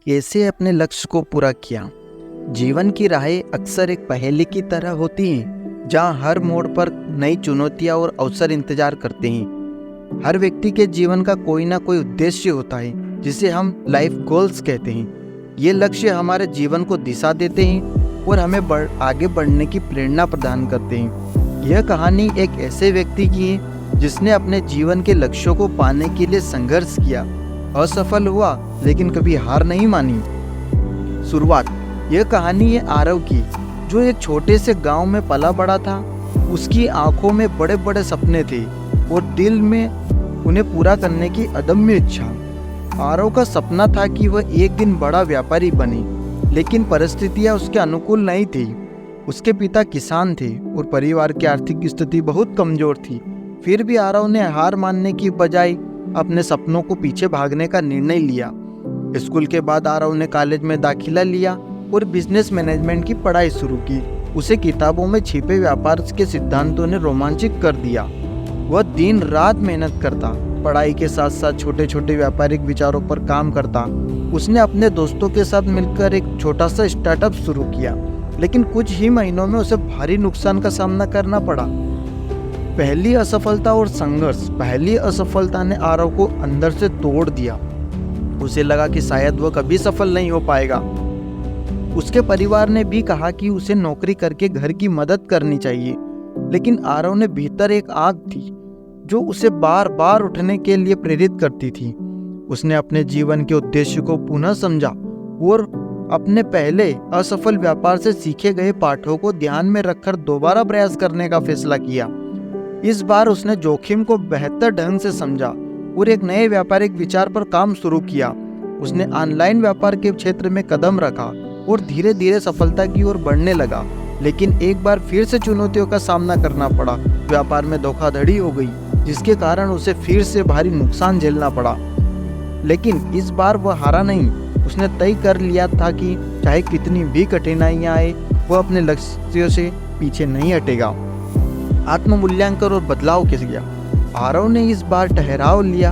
कैसे अपने लक्ष्य को पूरा किया। जीवन की राहें अक्सर एक पहेली की तरह होती हैं, जहां हर मोड़ पर नई चुनौतियां और अवसर इंतजार करते हैं। हर व्यक्ति के जीवन का कोई ना कोई उद्देश्य होता है, जिसे हम लाइफ गोल्स कहते हैं। ये लक्ष्य हमारे जीवन को दिशा देते हैं और हमें आगे बढ़ने की प्रेरणा प्रदान करते हैं। यह कहानी एक ऐसे व्यक्ति की है जिसने अपने जीवन के लक्ष्यों को पाने के लिए संघर्ष किया, असफल हुआ लेकिन कभी हार नहीं मानी। शुरुआत यह कहानी है आरव की, जो एक छोटे से गांव में पला बड़ा था। उसकी आंखों में बड़े बड़े सपने थे और दिल में उन्हें पूरा करने की अदम्य इच्छा। आरव का सपना था कि वह एक दिन बड़ा व्यापारी बने, लेकिन परिस्थितियां उसके अनुकूल नहीं थी। उसके पिता किसान थे और परिवार की आर्थिक स्थिति बहुत कमजोर थी। फिर भी आरव ने हार मानने की बजाय अपने सपनों को पीछे भागने का निर्णय लिया। स्कूल के बाद आरव ने कॉलेज में दाखिला लिया और बिजनेस मैनेजमेंट की पढ़ाई शुरू की। उसे किताबों में छिपे व्यापार के सिद्धांतों ने रोमांचित कर दिया। वह दिन रात मेहनत करता, पढ़ाई के साथ साथ छोटे छोटे व्यापारिक विचारों पर काम करता। उसने अपने दोस्तों के साथ मिलकर एक छोटा सा स्टार्टअप शुरू किया, लेकिन कुछ ही महीनों में उसे भारी नुकसान का सामना करना पड़ा। पहली असफलता और संघर्ष। पहली असफलता ने आरव को अंदर से तोड़ दिया। उसे लगा कि शायद वह कभी सफल नहीं हो पाएगा। उसके परिवार ने भी कहा कि उसे नौकरी करके घर की मदद करनी चाहिए, लेकिन आरव ने भीतर एक आग थी जो उसे बार बार उठने के लिए प्रेरित करती थी। उसने अपने जीवन के उद्देश्य को पुनः समझा और अपने पहले असफल व्यापार से सीखे गए पाठों को ध्यान में रखकर दोबारा प्रयास करने का फैसला किया। इस बार उसने जोखिम को बेहतर ढंग से समझा और एक नए व्यापारिक विचार पर काम शुरू किया। उसने ऑनलाइन व्यापार के क्षेत्र में कदम रखा और धीरे धीरे सफलता की ओर बढ़ने लगा, लेकिन एक बार फिर से चुनौतियों का सामना करना पड़ा। व्यापार में धोखाधड़ी हो गई, जिसके कारण उसे फिर से भारी नुकसान झेलना पड़ा। लेकिन इस बार वह हारा नहीं। उसने तय कर लिया था कि चाहे कितनी भी कठिनाइयां आए, वह अपने लक्ष्यों से पीछे नहीं हटेगा। आत्ममूल्यांकन और बदलाव किस गया। आरव ने इस बार ठहराव लिया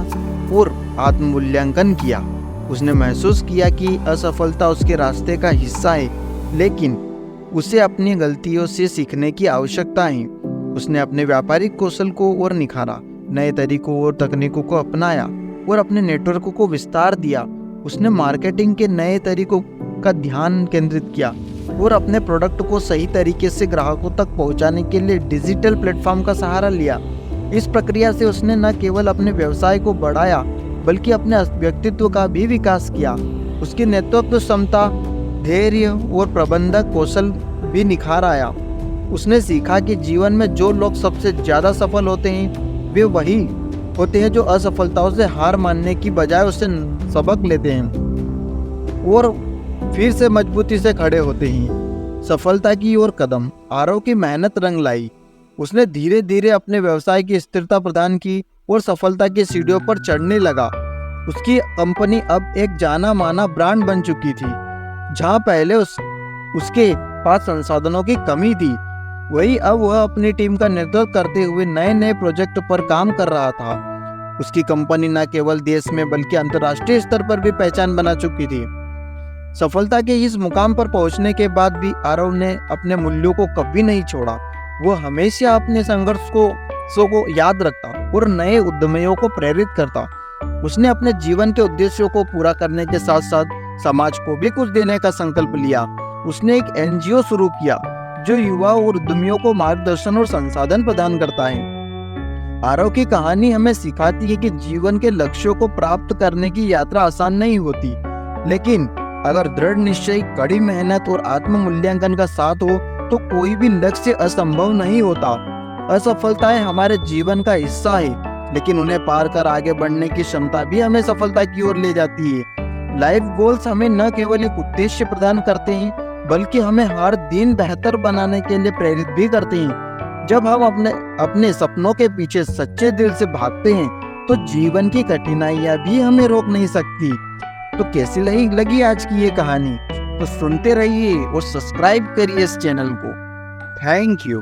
और आत्ममूल्यांकन किया। उसने महसूस किया कि असफलता उसके रास्ते का हिस्सा है, लेकिन उसे अपनी गलतियों से सीखने की आवश्यकता है। उसने अपने व्यापारिक कौशल को और निखारा, नए तरीकों और तकनीकों को अपनाया और अपने नेटवर्क को विस्तार दिया। उसने मार्केटिंग के नए तरीकों का ध्यान केंद्रित किया और अपने प्रोडक्ट को सही तरीके से ग्राहकों तक पहुंचाने के लिए डिजिटल प्लेटफॉर्म का सहारा लिया। इस प्रक्रिया से उसने न केवल अपने व्यवसाय को बढ़ाया, बल्कि अपने व्यक्तित्व का भी विकास किया। उसकी नेतृत्व क्षमता, धैर्य और प्रबंधक कौशल भी निखार आया। उसने सीखा कि जीवन में जो लोग सबसे ज़्यादा सफल होते हैं, वे वही होते हैं जो असफलताओं से हार मानने की बजाय उससे सबक लेते हैं और फिर से मजबूती से खड़े होते हैं। सफलता की ओर कदम। आरव की मेहनत रंग लाई। उसने धीरे धीरे अपने व्यवसाय की स्थिरता प्रदान की और सफलता की सीढ़ियों पर चढ़ने लगा। उसकी कंपनी अब एक जाना माना ब्रांड बन चुकी थी। जहां पहले उसके पास संसाधनों की कमी थी, वही अब वह अपनी टीम का नेतृत्व करते हुए नए नए प्रोजेक्ट पर काम कर रहा था। उसकी कंपनी न केवल देश में बल्कि अंतर्राष्ट्रीय स्तर पर भी पहचान बना चुकी थी। सफलता के इस मुकाम पर पहुंचने के बाद भी आरव ने अपने मूल्यों को कभी नहीं छोड़ा। वो हमेशा अपने संघर्ष को याद रखता और नए उद्यमियों को प्रेरित करता। उसने अपने जीवन के उद्देश्यों को पूरा करने के साथ साथ समाज को भी कुछ देने का संकल्प लिया। उसने एक एनजीओ शुरू किया जो युवा और उद्यमियों को मार्गदर्शन और संसाधन प्रदान करता है। आरव की कहानी हमें सिखाती है कि जीवन के लक्ष्यों को प्राप्त करने की यात्रा आसान नहीं होती, लेकिन अगर दृढ़ निश्चय, कड़ी मेहनत और आत्ममूल्यांकन का साथ हो तो कोई भी लक्ष्य असंभव नहीं होता। असफलताएं हमारे जीवन का हिस्सा है, लेकिन उन्हें पार कर आगे बढ़ने की क्षमता भी हमें सफलता की ओर ले जाती है। लाइफ गोल्स हमें न केवल एक उद्देश्य प्रदान करते हैं, बल्कि हमें हर दिन बेहतर बनाने के लिए प्रेरित भी करते हैं। जब हम अपने सपनों के पीछे सच्चे दिल से भागते हैं, तो जीवन की कठिनाइयां भी हमें रोक नहीं सकती। तो कैसी लगी आज की ये कहानी? तो सुनते रहिए और सब्सक्राइब करिए इस चैनल को। Thank you.